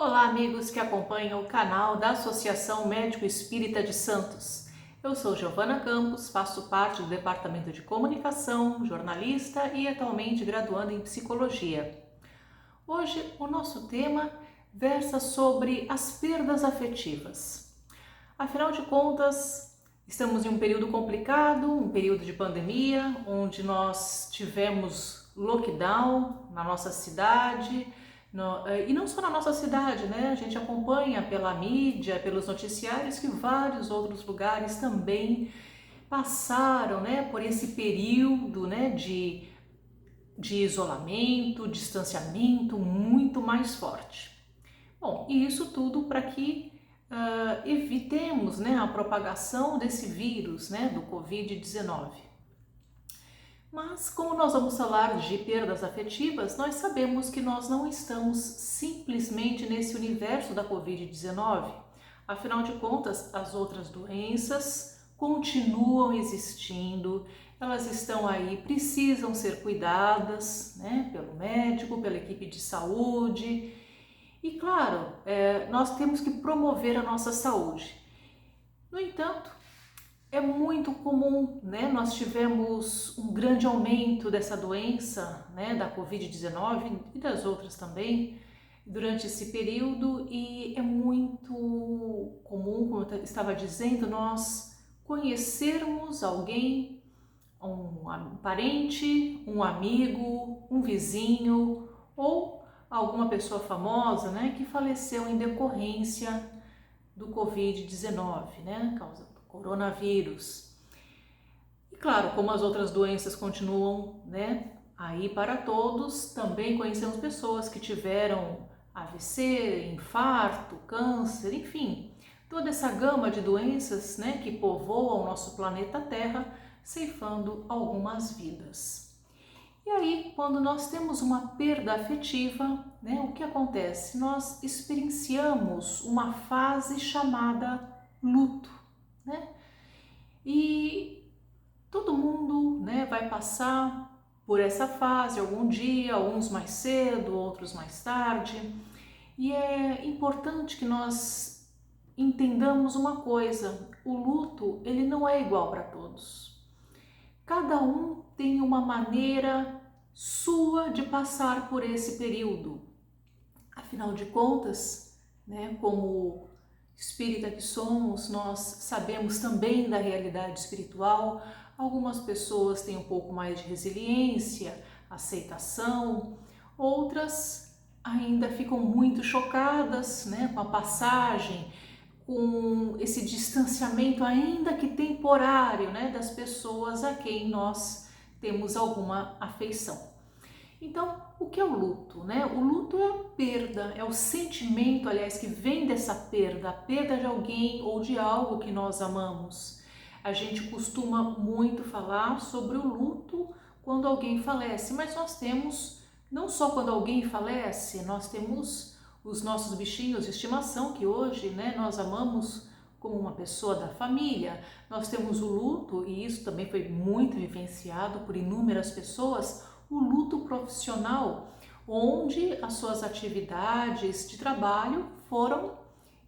Olá, amigos que acompanham o canal da Associação Médico Espírita de Santos. Eu sou Giovana Campos, faço parte do Departamento de Comunicação, jornalista e atualmente graduando em Psicologia. Hoje, o nosso tema versa sobre as perdas afetivas. Afinal de contas, estamos em um período complicado, um período de pandemia, onde nós tivemos lockdown na nossa cidade, e não só na nossa cidade, né? A gente acompanha pela mídia, pelos noticiários que vários outros lugares também passaram, né, por esse período, né, de isolamento, distanciamento muito mais forte. Bom, e isso tudo para que evitemos, né, a propagação desse vírus, né, do Covid-19. Mas, como nós vamos falar de perdas afetivas, nós sabemos que nós não estamos simplesmente nesse universo da Covid-19. Afinal de contas, as outras doenças continuam existindo, elas estão aí, precisam ser cuidadas, né, pelo médico, pela equipe de saúde. E claro, nós temos que promover a nossa saúde. No entanto, é muito comum, né? Nós tivemos um grande aumento dessa doença, né, da Covid-19 e das outras também, durante esse período, e é muito comum, como eu estava dizendo, nós conhecermos alguém, um parente, um amigo, um vizinho ou alguma pessoa famosa, né, que faleceu em decorrência do Covid-19, né, causa do coronavírus. E claro, como as outras doenças continuam, né, aí para todos, também conhecemos pessoas que tiveram AVC, infarto, câncer, enfim, toda essa gama de doenças, né, que povoam o nosso planeta Terra, ceifando algumas vidas. E aí, quando nós temos uma perda afetiva, né, o que acontece? Nós experienciamos uma fase chamada luto, né? E todo mundo, né, vai passar por essa fase algum dia, alguns mais cedo, outros mais tarde. E é importante que nós entendamos uma coisa: o luto, ele não é igual para todos. Cada um tem uma maneira sua de passar por esse período. Afinal de contas, né, como espírita que somos, nós sabemos também da realidade espiritual. Algumas pessoas têm um pouco mais de resiliência, aceitação, outras ainda ficam muito chocadas, né, com a passagem, com esse distanciamento, ainda que temporário, né, das pessoas a quem nós temos alguma afeição. Então, o que é o luto, né? O luto é a perda, é o sentimento, aliás, que vem dessa perda, a perda de alguém ou de algo que nós amamos. A gente costuma muito falar sobre o luto quando alguém falece, mas nós temos, não só quando alguém falece, nós temos os nossos bichinhos de estimação, que hoje, né, nós amamos como uma pessoa da família. Nós temos o luto, e isso também foi muito vivenciado por inúmeras pessoas, o luto profissional, onde as suas atividades de trabalho foram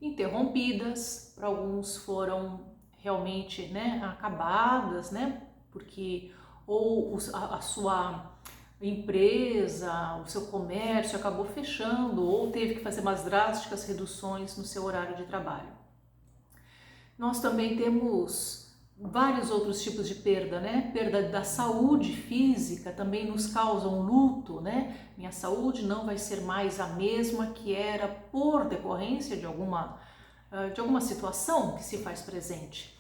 interrompidas, para alguns foram realmente, né, acabadas, né, porque ou a sua empresa, o seu comércio acabou fechando ou teve que fazer umas drásticas reduções no seu horário de trabalho. Nós também temos vários outros tipos de perda, né? Perda da saúde física também nos causa um luto, né? Minha saúde não vai ser mais a mesma que era por decorrência de alguma situação que se faz presente.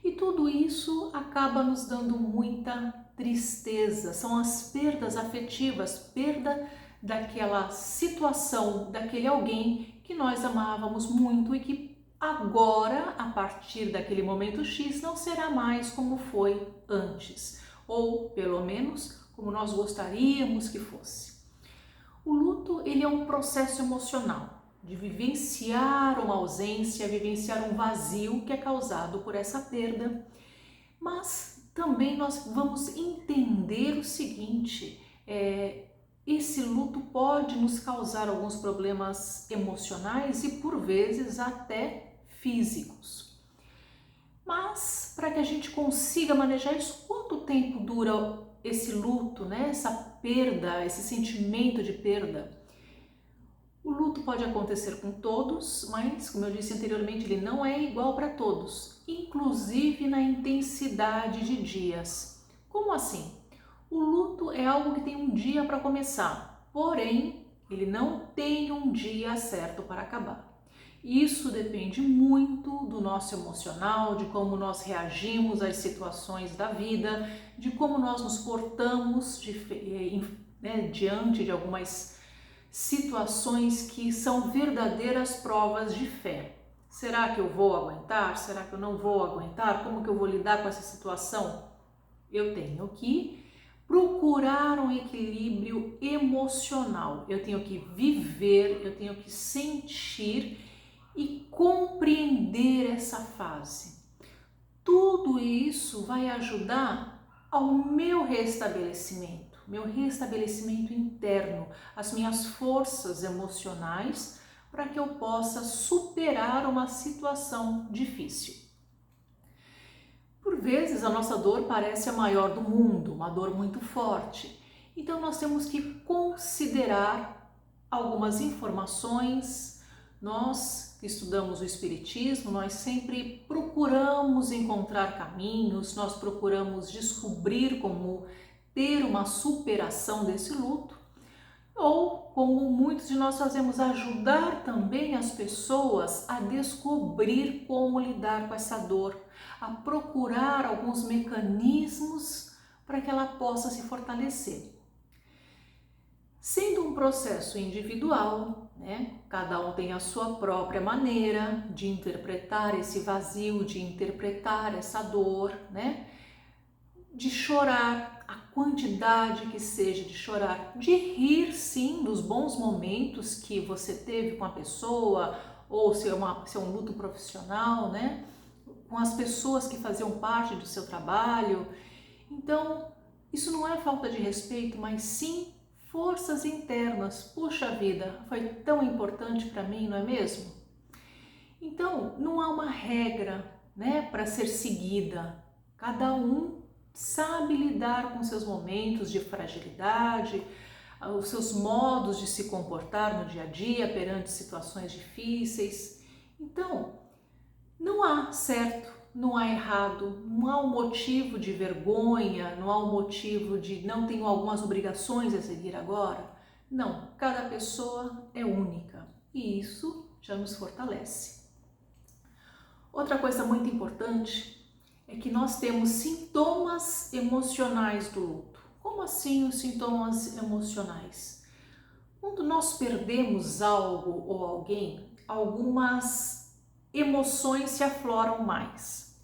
E tudo isso acaba nos dando muita tristeza, são as perdas afetivas, perda daquela situação, daquele alguém que nós amávamos muito e que agora, a partir daquele momento X, não será mais como foi antes, ou pelo menos como nós gostaríamos que fosse. O luto, ele é um processo emocional de vivenciar uma ausência, vivenciar um vazio que é causado por essa perda, mas também nós vamos entender o seguinte, esse luto pode nos causar alguns problemas emocionais e por vezes até físicos. Mas para que a gente consiga manejar isso, quanto tempo dura esse luto, né? Essa perda, esse sentimento de perda? O luto pode acontecer com todos, mas, como eu disse anteriormente, ele não é igual para todos, inclusive na intensidade de dias. Como assim? O luto é algo que tem um dia para começar, porém, ele não tem um dia certo para acabar. Isso depende muito do nosso emocional, de como nós reagimos às situações da vida, de como nós nos portamos diante de algumas situações que são verdadeiras provas de fé. Será que eu vou aguentar? Será que eu não vou aguentar? Como que eu vou lidar com essa situação? Eu tenho que procurar um equilíbrio emocional. Eu tenho que viver, eu tenho que sentir e compreender essa fase. Tudo isso vai ajudar ao meu restabelecimento interno, as minhas forças emocionais, para que eu possa superar uma situação difícil. Por vezes a nossa dor parece a maior do mundo, uma dor muito forte. Então nós temos que considerar algumas informações. Nós que estudamos o Espiritismo, nós sempre procuramos encontrar caminhos, nós procuramos descobrir como ter uma superação desse luto, ou como muitos de nós fazemos, ajudar também as pessoas a descobrir como lidar com essa dor, a procurar alguns mecanismos para que ela possa se fortalecer. Sendo um processo individual, né? Cada um tem a sua própria maneira de interpretar esse vazio, de interpretar essa dor, né? De chorar, a quantidade que seja de chorar, de rir sim dos bons momentos que você teve com a pessoa, ou se é um luto profissional, né? Com as pessoas que faziam parte do seu trabalho. Então, isso não é falta de respeito, mas sim forças internas. Puxa vida, foi tão importante para mim, não é mesmo? Então, não há uma regra, né, para ser seguida. Cada um sabe lidar com seus momentos de fragilidade, os seus modos de se comportar no dia a dia perante situações difíceis. Então, não há certo, não há errado, não há um motivo de vergonha, não há um motivo de não tenho algumas obrigações a seguir agora. Não, cada pessoa é única e isso já nos fortalece. Outra coisa muito importante é que nós temos sintomas emocionais do luto. Como assim os sintomas emocionais? Quando nós perdemos algo ou alguém, algumas emoções se afloram mais.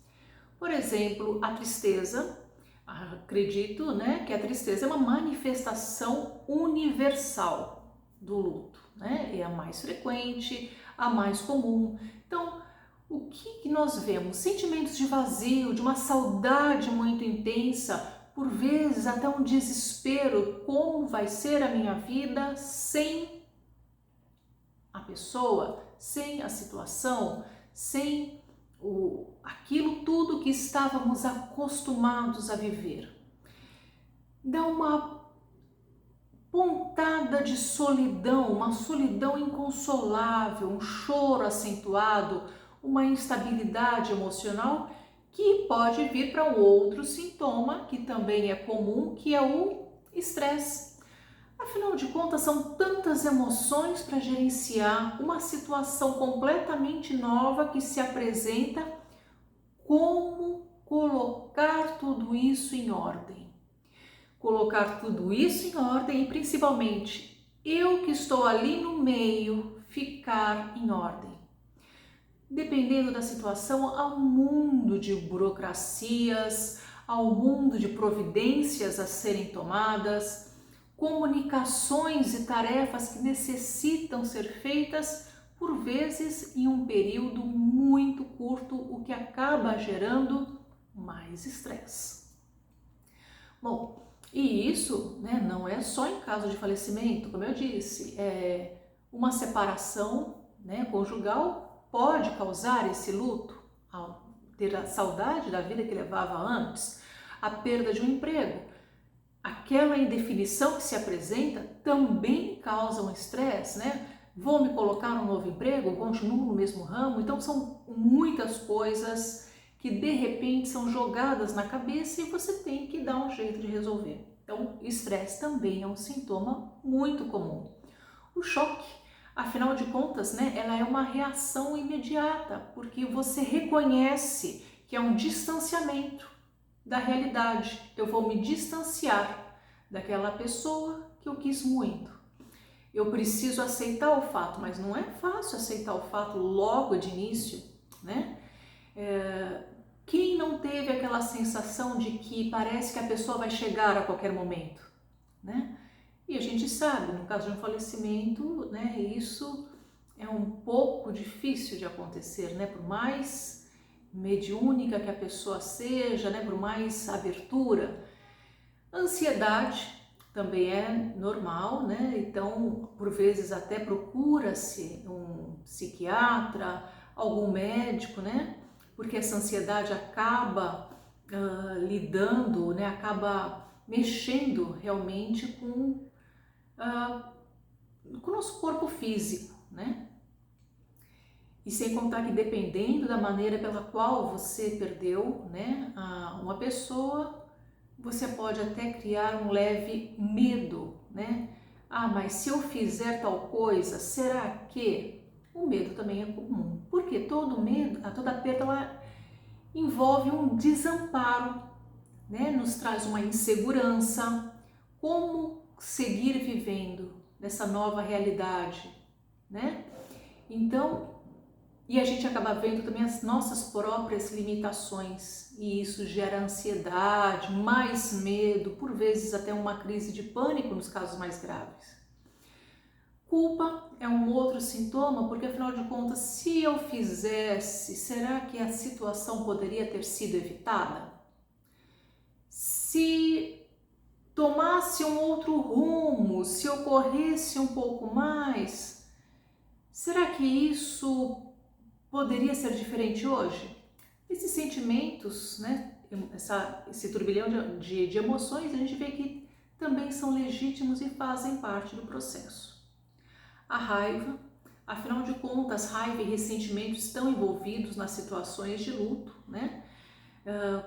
Por exemplo, a tristeza. Acredito, né, que a tristeza é uma manifestação universal do luto, né? É a mais frequente, a mais comum. Então, o que nós vemos? Sentimentos de vazio, de uma saudade muito intensa, por vezes até um desespero. Como vai ser a minha vida sem a pessoa, sem a situação, sem aquilo tudo que estávamos acostumados a viver? Dá uma pontada de solidão, uma solidão inconsolável, um choro acentuado, uma instabilidade emocional que pode vir para um outro sintoma que também é comum, que é o estresse. Afinal de contas, são tantas emoções para gerenciar, uma situação completamente nova que se apresenta. Como colocar tudo isso em ordem? Colocar tudo isso em ordem e principalmente eu que estou ali no meio ficar em ordem. Dependendo da situação, há um mundo de burocracias, há um mundo de providências a serem tomadas, comunicações e tarefas que necessitam ser feitas, por vezes em um período muito curto, o que acaba gerando mais estresse. Bom, E isso, né, não é só em caso de falecimento, como eu disse, uma separação, né, conjugal pode causar esse luto, ao ter a saudade da vida que levava antes, a perda de um emprego. Aquela indefinição que se apresenta também causa um estresse, né? Vou me colocar num novo emprego, continuo no mesmo ramo, então são muitas coisas que de repente são jogadas na cabeça e você tem que dar um jeito de resolver. Então, estresse também é um sintoma muito comum. O choque, afinal de contas, né, ela é uma reação imediata, porque você reconhece que é um distanciamento da realidade. Eu vou me distanciar daquela pessoa que eu quis muito. Eu preciso aceitar o fato, mas não é fácil aceitar o fato logo de início, né? Quem não teve aquela sensação de que parece que a pessoa vai chegar a qualquer momento, né? E a gente sabe, no caso de um falecimento, né, isso é um pouco difícil de acontecer, né? Por mais mediúnica que a pessoa seja, né, por mais abertura. Ansiedade também é normal, né? Então, por vezes até procura-se um psiquiatra, algum médico, né? Porque essa ansiedade acaba lidando, né? Acaba mexendo realmente com o nosso corpo físico, né? E sem contar que dependendo da maneira pela qual você perdeu, né, uma pessoa, você pode até criar um leve medo, né? Ah, mas se eu fizer tal coisa, será que? O medo também é comum, porque todo medo, toda perda, ela envolve um desamparo, né? Nos traz uma insegurança. Como seguir vivendo nessa nova realidade, né? Então, e a gente acaba vendo também as nossas próprias limitações e isso gera ansiedade, mais medo, por vezes até uma crise de pânico nos casos mais graves. Culpa é um outro sintoma, porque afinal de contas, se eu fizesse, será que a situação poderia ter sido evitada? Se tomasse um outro rumo, se ocorresse um pouco mais, será que isso poderia ser diferente hoje? Esses sentimentos, né, esse turbilhão de emoções, a gente vê que também são legítimos e fazem parte do processo. A raiva, afinal de contas, raiva e ressentimento estão envolvidos nas situações de luto, né?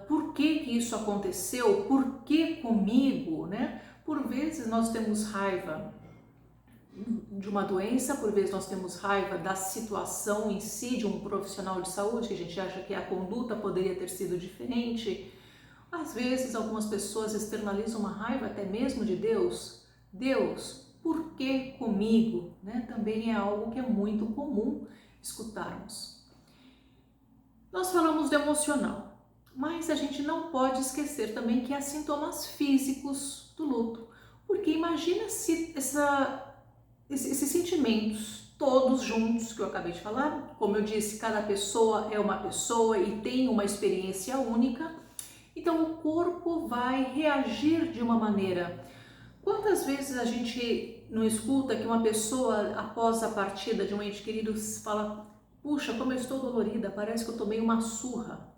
Por que isso aconteceu? Por que comigo, né? Por vezes nós temos raiva de uma doença, por vezes nós temos raiva da situação em si, de um profissional de saúde, que a gente acha que a conduta poderia ter sido diferente. Às vezes algumas pessoas externalizam uma raiva até mesmo de Deus. Deus, por que comigo? Né? Também é algo que é muito comum escutarmos. Nós falamos do emocional, mas a gente não pode esquecer também que há sintomas físicos do luto. Porque imagina se esses sentimentos todos juntos que eu acabei de falar, como eu disse, cada pessoa é uma pessoa e tem uma experiência única, então o corpo vai reagir de uma maneira. Quantas vezes a gente não escuta que uma pessoa, após a partida de um ente querido, fala: puxa, como eu estou dolorida, parece que eu tomei uma surra.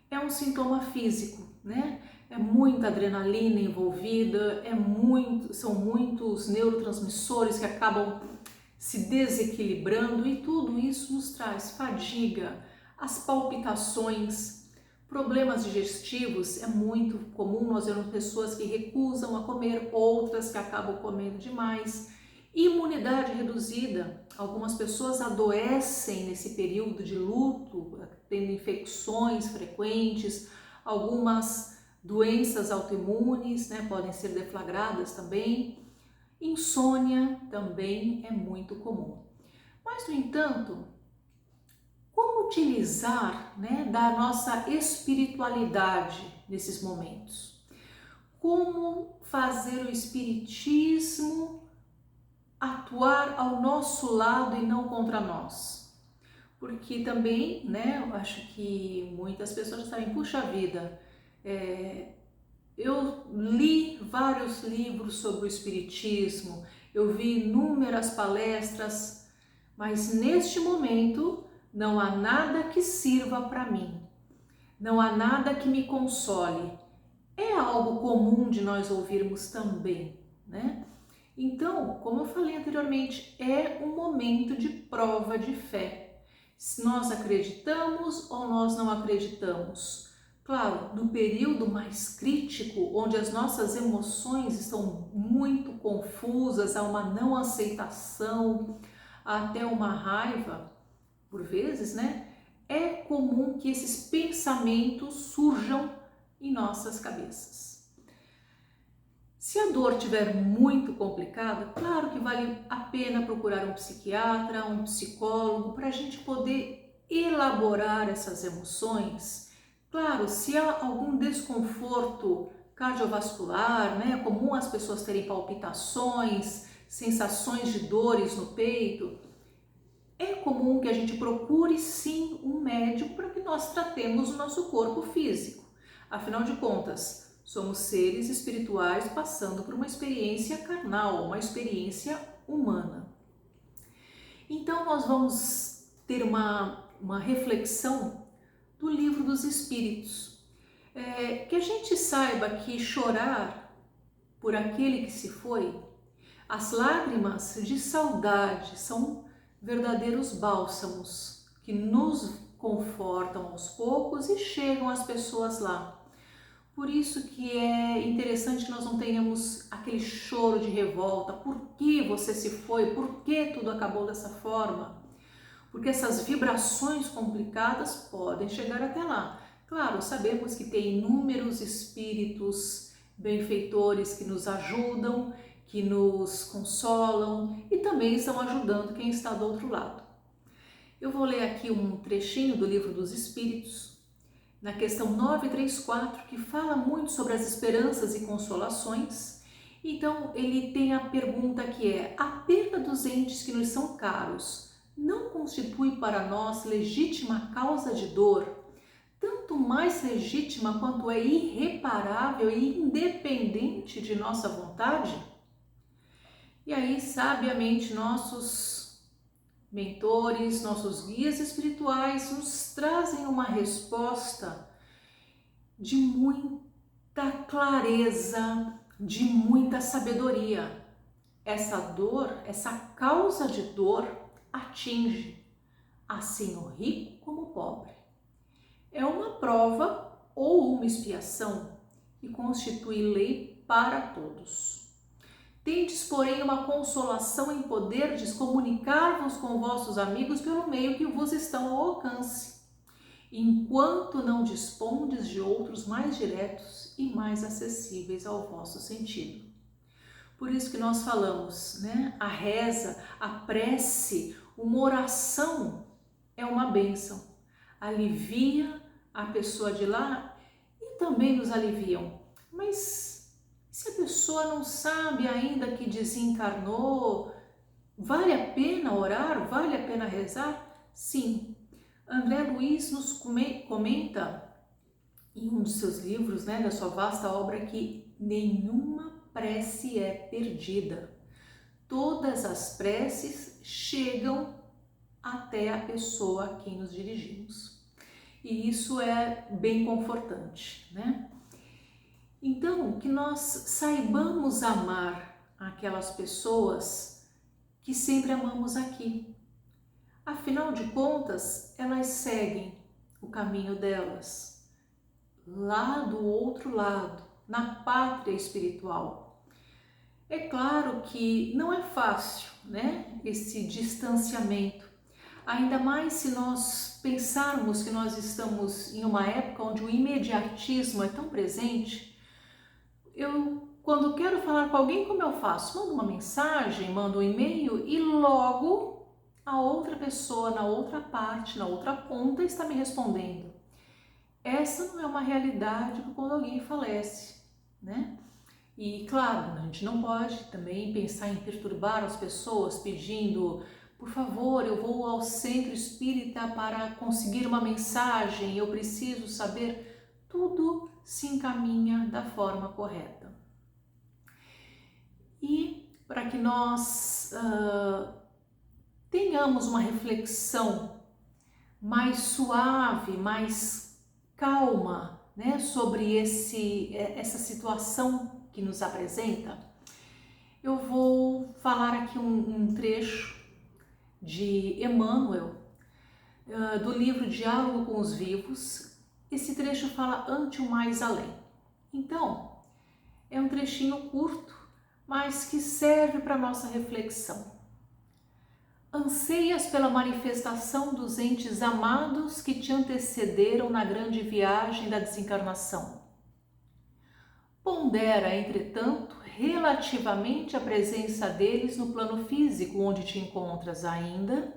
É um sintoma físico, né? É muita adrenalina envolvida, são muitos neurotransmissores que acabam se desequilibrando e tudo isso nos traz fadiga, as palpitações, problemas digestivos. É muito comum nós vermos pessoas que recusam a comer, outras que acabam comendo demais. Imunidade reduzida, algumas pessoas adoecem nesse período de luto, tendo infecções frequentes, algumas doenças autoimunes, né, podem ser deflagradas também. Insônia também é muito comum. Mas, no entanto, como utilizar, né, da nossa espiritualidade nesses momentos? Como fazer o espiritismo atuar ao nosso lado e não contra nós? Porque também, né, eu acho que muitas pessoas sabem, puxa vida, eu li vários livros sobre o espiritismo, eu vi inúmeras palestras, mas neste momento não há nada que sirva para mim, não há nada que me console. É algo comum de nós ouvirmos também, né? Então, como eu falei anteriormente, é um momento de prova de fé. Se nós acreditamos ou nós não acreditamos. Claro, no período mais crítico, onde as nossas emoções estão muito confusas, há uma não aceitação, há até uma raiva, por vezes, né? É comum que esses pensamentos surjam em nossas cabeças. Se a dor estiver muito complicada, claro que vale a pena procurar um psiquiatra, um psicólogo, para a gente poder elaborar essas emoções. Claro, se há algum desconforto cardiovascular, né? É comum as pessoas terem palpitações, sensações de dores no peito. É comum que a gente procure sim um médico para que nós tratemos o nosso corpo físico. Afinal de contas, somos seres espirituais passando por uma experiência carnal, uma experiência humana. Então nós vamos ter uma reflexão do Livro dos Espíritos. Que a gente saiba que chorar por aquele que se foi, as lágrimas de saudade são verdadeiros bálsamos que nos confortam aos poucos e chegam às pessoas lá. Por isso que é interessante que nós não tenhamos aquele choro de revolta. Por que você se foi? Por que tudo acabou dessa forma? Porque essas vibrações complicadas podem chegar até lá. Claro, sabemos que tem inúmeros espíritos benfeitores que nos ajudam, que nos consolam e também estão ajudando quem está do outro lado. Eu vou ler aqui um trechinho do Livro dos Espíritos, na questão 934, que fala muito sobre as esperanças e consolações. Então, ele tem a pergunta que é: a perda dos entes que nos são caros não constitui para nós legítima causa de dor, tanto mais legítima quanto é irreparável e independente de nossa vontade? E aí, sabiamente, nossos mentores, nossos guias espirituais nos trazem uma resposta de muita clareza, de muita sabedoria. Essa dor, essa causa de dor atinge assim o rico como o pobre. É uma prova ou uma expiação que constitui lei para todos. Tendes, porém, uma consolação em poderdes comunicar-vos com vossos amigos pelo meio que vos estão ao alcance, enquanto não dispondes de outros mais diretos e mais acessíveis ao vosso sentido. Por isso que nós falamos, né? A reza, a prece, uma oração é uma bênção. Alivia a pessoa de lá e também nos aliviam. Mas se a pessoa não sabe ainda que desencarnou, vale a pena orar? Vale a pena rezar? Sim. André Luiz nos comenta em um dos seus livros, né, da sua vasta obra, que nenhuma prece é perdida. Todas as preces chegam até a pessoa a quem nos dirigimos. E isso é bem confortante, né? Então, que nós saibamos amar aquelas pessoas que sempre amamos aqui. Afinal de contas, elas seguem o caminho delas, lá do outro lado, na pátria espiritual. É claro que não é fácil, né, esse distanciamento, ainda mais se nós pensarmos que nós estamos em uma época onde o imediatismo é tão presente. Quando quero falar com alguém, como eu faço? Mando uma mensagem, mando um e-mail e logo a outra pessoa na outra parte, na outra ponta está me respondendo. Essa não é uma realidade quando alguém falece, né? E claro, a gente não pode também pensar em perturbar as pessoas pedindo: por favor, eu vou ao centro espírita para conseguir uma mensagem, eu preciso saber. Tudo se encaminha da forma correta. E para que nós tenhamos uma reflexão mais suave, mais calma, né, sobre essa situação que nos apresenta, eu vou falar aqui um trecho de Emmanuel, do livro Diálogo com os Vivos. Esse trecho fala ante o mais além. Então, é um trechinho curto, mas que serve para nossa reflexão. Anseias pela manifestação dos entes amados que te antecederam na grande viagem da desencarnação. Pondera, entretanto, relativamente à presença deles no plano físico onde te encontras ainda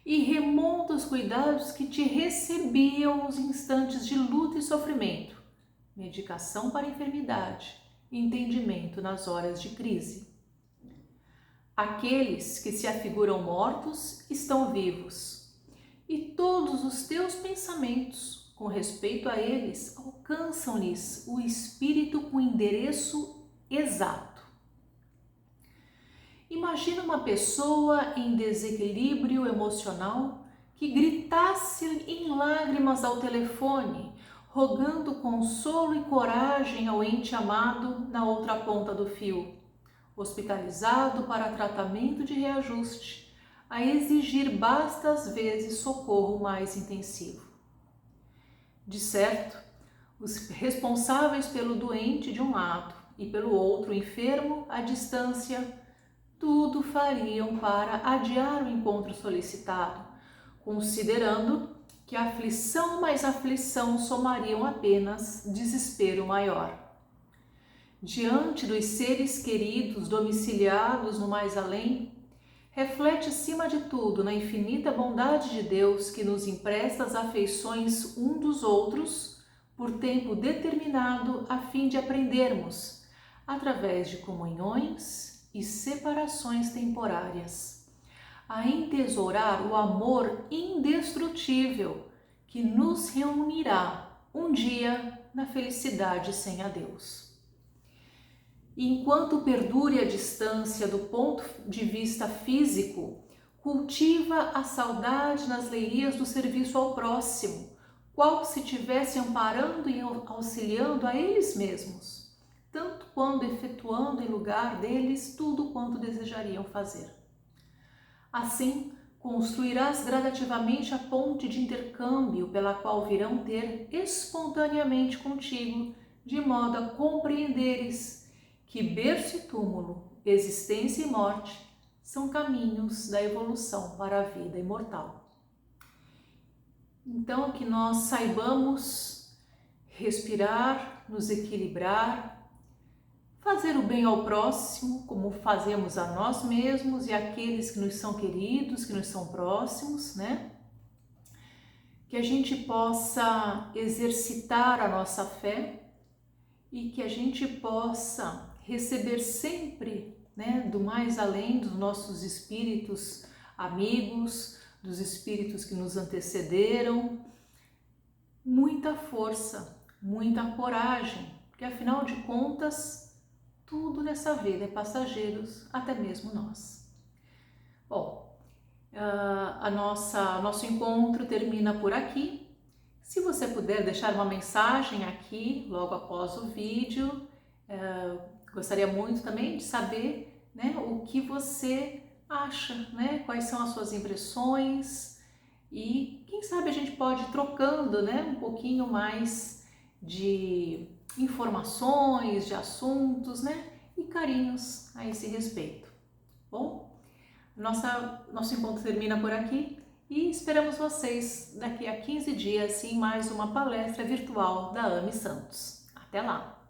e remonta os cuidados que te recebiam nos instantes de luta e sofrimento, medicação para a enfermidade, entendimento nas horas de crise. Aqueles que se afiguram mortos estão vivos, e todos os teus pensamentos com respeito a eles alcançam-lhes o espírito com endereço exato. Imagina uma pessoa em desequilíbrio emocional que gritasse em lágrimas ao telefone, rogando consolo e coragem ao ente amado na outra ponta do fio, hospitalizado para tratamento de reajuste, a exigir bastas vezes socorro mais intensivo. De certo, os responsáveis pelo doente de um lado e pelo outro enfermo à distância, tudo fariam para adiar o encontro solicitado, considerando que aflição mais aflição somariam apenas desespero maior. Diante dos seres queridos domiciliados no mais além, reflete acima de tudo na infinita bondade de Deus que nos empresta as afeições um dos outros por tempo determinado a fim de aprendermos, através de comunhões e separações temporárias, a entesourar o amor indestrutível que nos reunirá um dia na felicidade sem adeus. E enquanto perdure a distância do ponto de vista físico, cultiva a saudade nas leirias do serviço ao próximo, qual se tivesse amparando e auxiliando a eles mesmos, tanto quando efetuando em lugar deles tudo quanto desejariam fazer. Assim, construirás gradativamente a ponte de intercâmbio pela qual virão ter espontaneamente contigo, de modo a compreenderes que berço e túmulo, existência e morte são caminhos da evolução para a vida imortal. Então, que nós saibamos respirar, nos equilibrar, fazer o bem ao próximo, como fazemos a nós mesmos e àqueles que nos são queridos, que nos são próximos, né? Que a gente possa exercitar a nossa fé e que a gente possa receber sempre, né, do mais além dos nossos espíritos amigos, dos espíritos que nos antecederam, muita força, muita coragem, porque afinal de contas, tudo nessa vida é passageiro, até mesmo nós. Bom, nosso encontro termina por aqui. Se você puder deixar uma mensagem aqui, logo após o vídeo, gostaria muito também de saber, né, o que você acha, né, quais são as suas impressões e quem sabe a gente pode ir trocando, né, um pouquinho mais de informações, de assuntos, né, e carinhos a esse respeito. Bom, nosso encontro termina por aqui e esperamos vocês daqui a 15 dias em mais uma palestra virtual da AME Santos. Até lá!